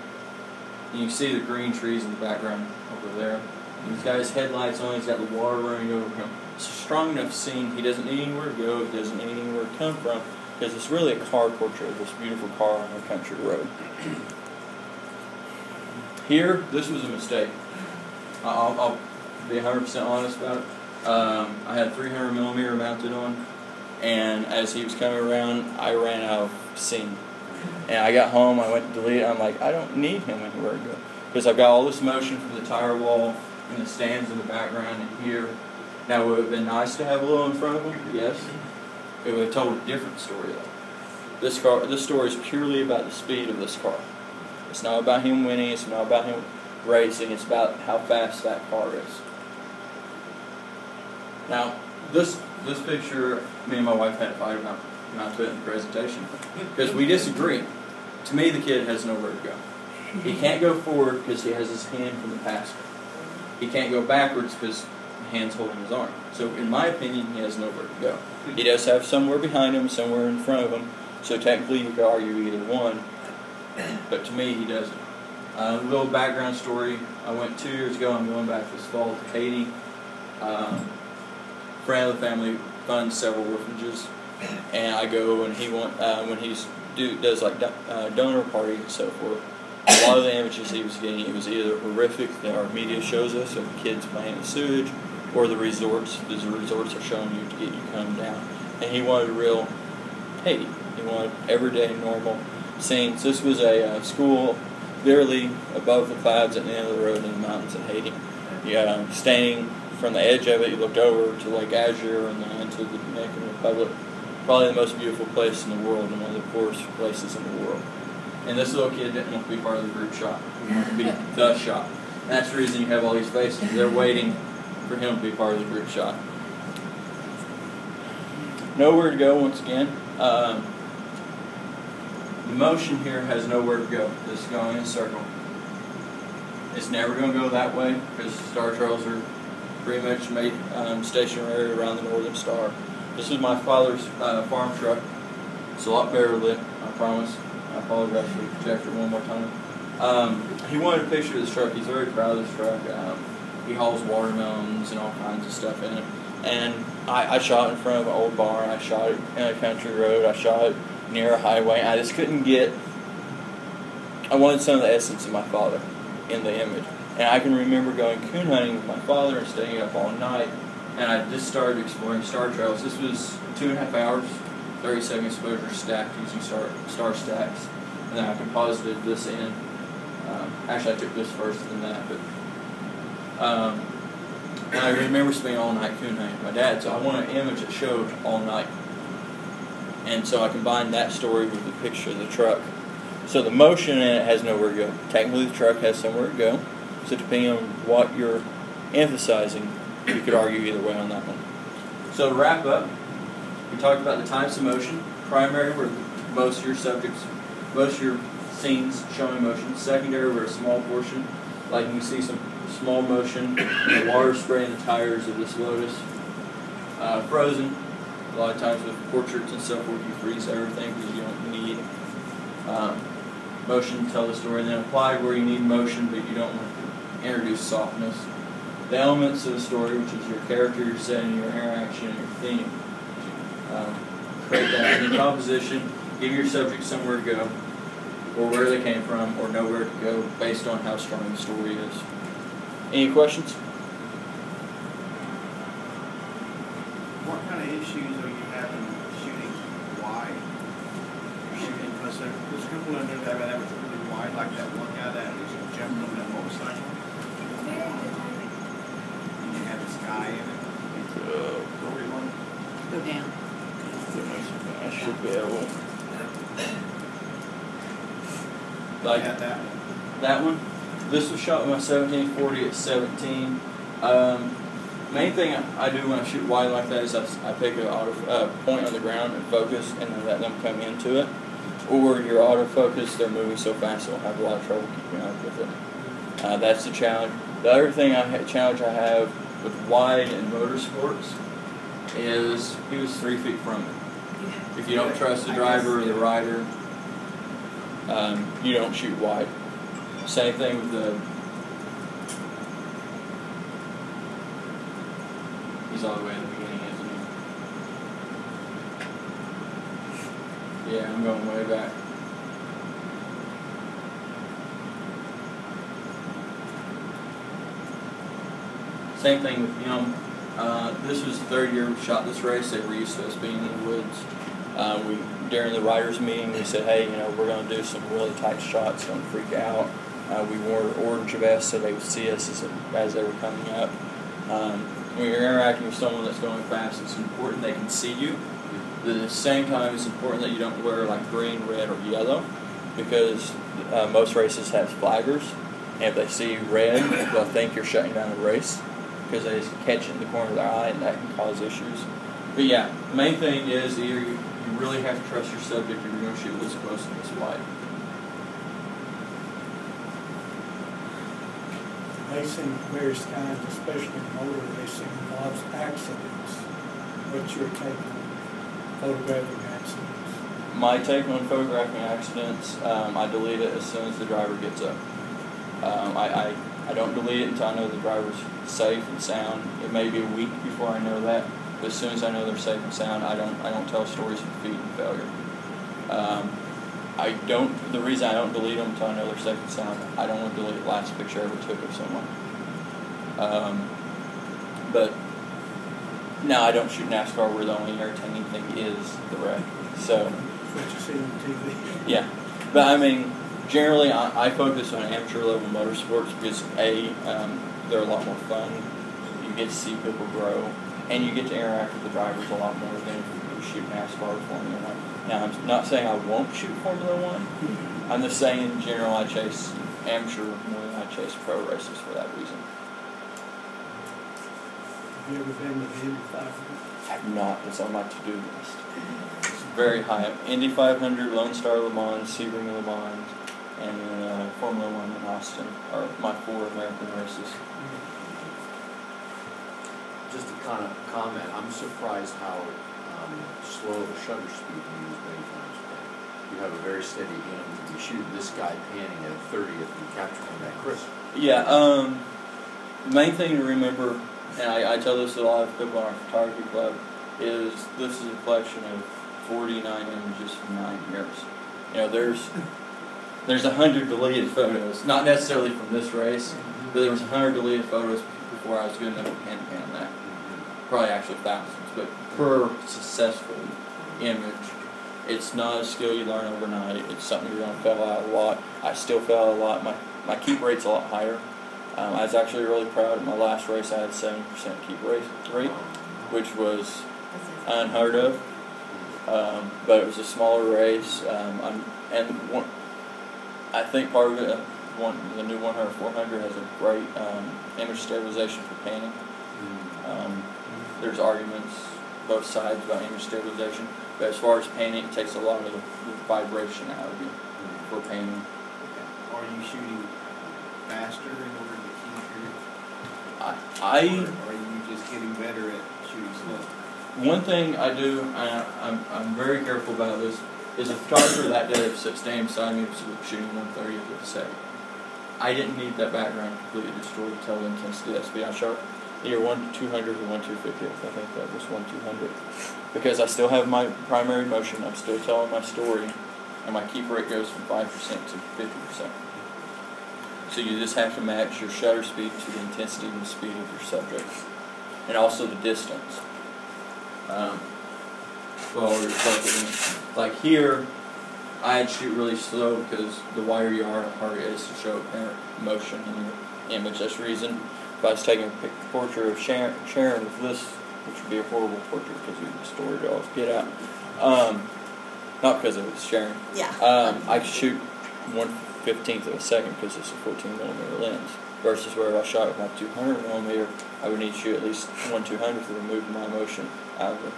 And you can see the green trees in the background over there. And he's got his headlights on, he's got the water running over him. It's a strong enough scene. He doesn't need anywhere to go, he doesn't need anywhere to come from, because it's really a car portrait of this beautiful car on a country road. Here, this was a mistake. I'll be 100% honest about it. I had 300mm mounted on, and as he was coming around, I ran out of scene. And I got home, I went to delete it, I'm like, I don't need him anywhere to go. Because I've got all this motion from the tire wall, and the stands in the background, and here. Now, would it have been nice to have a little in front of him? Yes. It would have told a different story, though. This story is purely about the speed of this car. It's not about him winning, it's not about him racing, it's about how fast that car is. Now, this picture, me and my wife had a fight about not putting in the presentation, because we disagree. To me, the kid has nowhere to go. He can't go forward because he has his hand from the passenger. He can't go backwards because the hand's holding his arm. So, in my opinion, he has nowhere to go. He does have somewhere behind him, somewhere in front of him, so technically you could argue either one, but to me, he doesn't. A little background story. I went 2 years ago, I'm going back this fall to Haiti. Friend of the family funds several orphanages, and I go and when he does like donor parties and so forth. A lot of the images he was getting, it was either horrific that our media shows us of kids playing in sewage, or the resorts. The resorts are showing you to get you come down. And he wanted real Haiti. He wanted everyday, normal scenes. This was a school literally above the clouds at the end of the road in the mountains in Haiti. Yeah, standing from the edge of it, you looked over to Lake Azure and then into the Dominican Republic. Probably the most beautiful place in the world and one of the poorest places in the world. And this little kid didn't want to be part of the group shot. He wanted to be the shot. And that's the reason you have all these faces. They're waiting for him to be part of the group shot. Nowhere to go once again. The motion here has nowhere to go. This is going in a circle. It's never going to go that way because star trails are pretty much made stationary around the northern star. This is my father's farm truck. It's a lot better lit, I promise. I apologize for the projector one more time. He wanted a picture of this truck. He's very proud of this truck. He hauls watermelons and all kinds of stuff in it. And I shot in front of an old barn. I shot it in a country road. I shot it near a highway. I just couldn't get... I wanted some of the essence of my father in the image. And I can remember going coon hunting with my father and staying up all night. And I just started exploring star trails. This was 2.5 hours. 30-second exposure stacked using star stacks, and then I composited this in. Actually, I took this first and then that, but and I remember spending all night coon hunting with my dad, so I wanted an image that showed all night. And so I combined that story with the picture of the truck. So the motion in it has nowhere to go. Technically, the truck has somewhere to go. So depending on what you're emphasizing, you could argue either way on that one. So to wrap up, we talked about the types of motion. Primary, where most of your subjects, most of your scenes showing motion. Secondary, where a small portion, like you can see some small motion, the water spraying the tires of this Lotus. Frozen, a lot of times with portraits and so forth, you freeze everything because you don't need motion to tell the story. And then applied, where you need motion but you don't want to introduce softness. The elements of the story, which is your character, your setting, your interaction, and your theme. Create that in composition, give your subject somewhere to go, or where they came from, or nowhere to go, based on how strong the story is. Any questions? What kind of issues are you having shooting wide? Shooting, because there's people in there that was really wide, like that one guy that was jumping on that motorcycle. And you have this guy in it. Go down. I should be able. Like that one. This was shot with my 1740 at 17. Main thing I do when I shoot wide like that is I pick a point on the ground and focus, and then let them come into it. Or your autofocus, they're moving so fast they'll have a lot of trouble keeping up with it. That's the challenge. The other challenge I have with wide and motorsports is he was 3 feet from me. If you don't trust the driver or the rider, you don't shoot wide. Same thing with the. He's all the way at the beginning, isn't he? Yeah, I'm going way back. Same thing with him. This was the third year we shot this race. They were used to us being in the woods. During the riders' meeting, we said, hey, we're going to do some really tight shots. Don't freak out. We wore orange vests so they would see us as they were coming up. When you're interacting with someone that's going fast, it's important they can see you. But at the same time, it's important that you don't wear like green, red, or yellow, because most races have flaggers, and if they see red, they'll think you're shutting down the race because they just catch it in the corner of their eye, and that can cause issues. But yeah, the main thing is either you really have to trust your subject if you're going to shoot this close and this wide. Racing of various kinds, especially motor racing, involves accidents. What's your take on photographing accidents? My take on photographing accidents, I delete it as soon as the driver gets up. I don't delete it until I know the driver's safe and sound. It may be a week before I know that, but as soon as I know they're safe and sound, I don't tell stories of defeat and failure. The reason I don't delete them until I know they're safe and sound, I don't want to delete the last picture I ever took of someone. But no, I don't shoot NASCAR where the only entertaining thing is the wreck. So. What you see on TV. Yeah, but I mean, generally I focus on amateur level motorsports because they're a lot more fun. You get to see people grow, and you get to interact with the drivers a lot more than if you shoot NASCAR or Formula 1. Now, I'm not saying I won't shoot Formula 1. I'm just saying in general I chase amateur more than I chase pro races for that reason. Have you ever been to the Indy 500? I have not. It's on my to-do list. It's very high up. Indy 500, Lone Star Le Mans, Sebring Le Mans, and then Formula 1 in Austin are my 4 American races. Just to kind of comment, I'm surprised how slow the shutter speed you use many times. You have a very steady hand. You shoot this guy panning at 30 if you capture him that crisp. Yeah, the main thing to remember, and I tell this to a lot of people in our photography club, is this is a collection of 49 images from 9 years. There's 100 deleted photos, not necessarily from this race, but there was 100 deleted photos before I was good enough to pan that. Probably actually thousands, but per successful image, it's not a skill you learn overnight. It's something you're going to fail out a lot. I still fail a lot. My keep rate's a lot higher. I was actually really proud of my last race. I had 70% keep rate, which was unheard of. But it was a smaller race, I think part of it, the new 100-400 has a great image stabilization for panning. There's arguments both sides about image stabilization, but as far as panning, it takes a lot of the vibration out of you for panning. Are you shooting faster in order to keep your... Or are you just getting better at shooting slow? One thing I do, and I'm very careful about this, is a photographer that day standing beside me was shooting 1/30th of a second. I didn't need that background completely destroyed to tell the intensity of that speed. I shot either 1/200 or 1/250th. I think that was 1/200. Because I still have my primary motion, I'm still telling my story, and my keep rate goes from 5% to 50%. So you just have to match your shutter speed to the intensity and the speed of your subject. And also the distance. Like here, I'd shoot really slow because the wider you are, the harder it is to show apparent motion in your image. That's the reason if I was taking a portrait of Sharon with this, which would be a horrible portrait because we distorted it all to get out. Not because it was Sharon. Yeah. I could shoot 1/15th of a second because it's a 14mm lens. Versus where if I shot with my 200mm, I would need to shoot at least 1/200th to remove my motion out of it.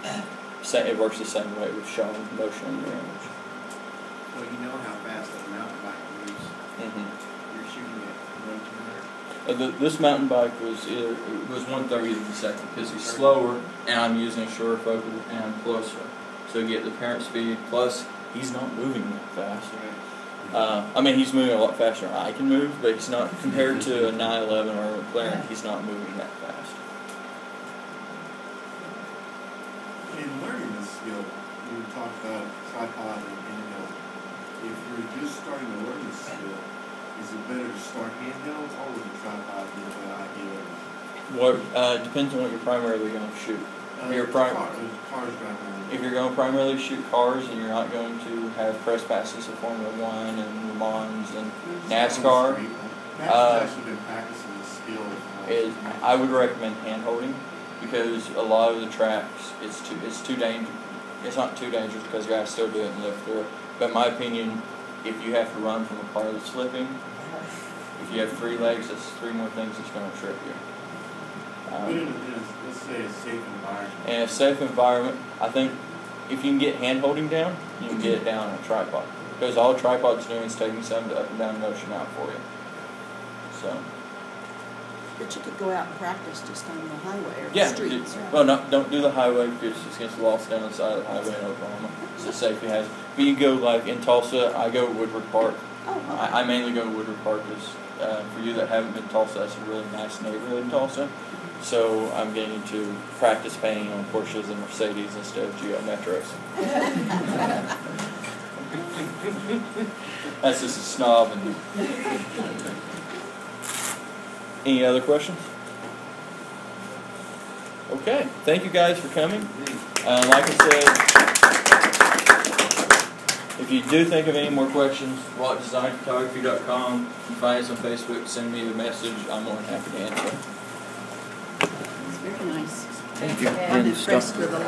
It works the same way with showing motion in your image. So you know how fast that mountain bike moves. You're shooting at 1/200. This mountain bike was 1/30th of a second because he's slower and I'm using a shorter focal and I'm closer. so get the apparent speed. Plus, he's not moving that fast. Right. I mean, he's moving a lot faster than I can move, but he's not, compared to a 911 or a McLaren, he's not moving that fast. In learning this skill, you talked about tripod and handheld. If you're just starting to learn this skill, is it better to start handheld or with a tripod be a good idea? What depends on what you're primarily going to shoot. Cars driving. If you're going to primarily shoot cars and you're not going to have press passes of Formula One and Le Mans and NASCAR, I've actually been practicing this skill. I would recommend hand holding, because a lot of the tracks it's too dangerous. It's not too dangerous because guys still do it and live through it. But in my opinion, if you have to run from a car that's slipping, if you have 3 legs, that's 3 more things that's going to trip you. But in let's say a safe environment. In a safe environment, I think if you can get hand holding down, you can get it down on a tripod. Because all a tripod's doing is taking some of the up and down motion out for you. So. But you could go out and practice just on the highway or the Yeah. streets. Well, don't do the highway because it's against the law down the side of the highway in Oklahoma. It's a safety hazard. But you go like in Tulsa, I go to Woodward Park. Oh, wow. I mainly go to Woodward Park because for you that haven't been to Tulsa, that's a really nice neighborhood in Tulsa. So I'm getting to practice painting on Porsches and Mercedes instead of Geo Metros. That's just a snob. And any other questions? Okay, thank you guys for coming. Like I said, if you do think of any more questions, walkdesignphotography.com. You can find us on Facebook, send me a message. I'm more than happy to answer. It's very nice. Thank you. I'm impressed with a lot.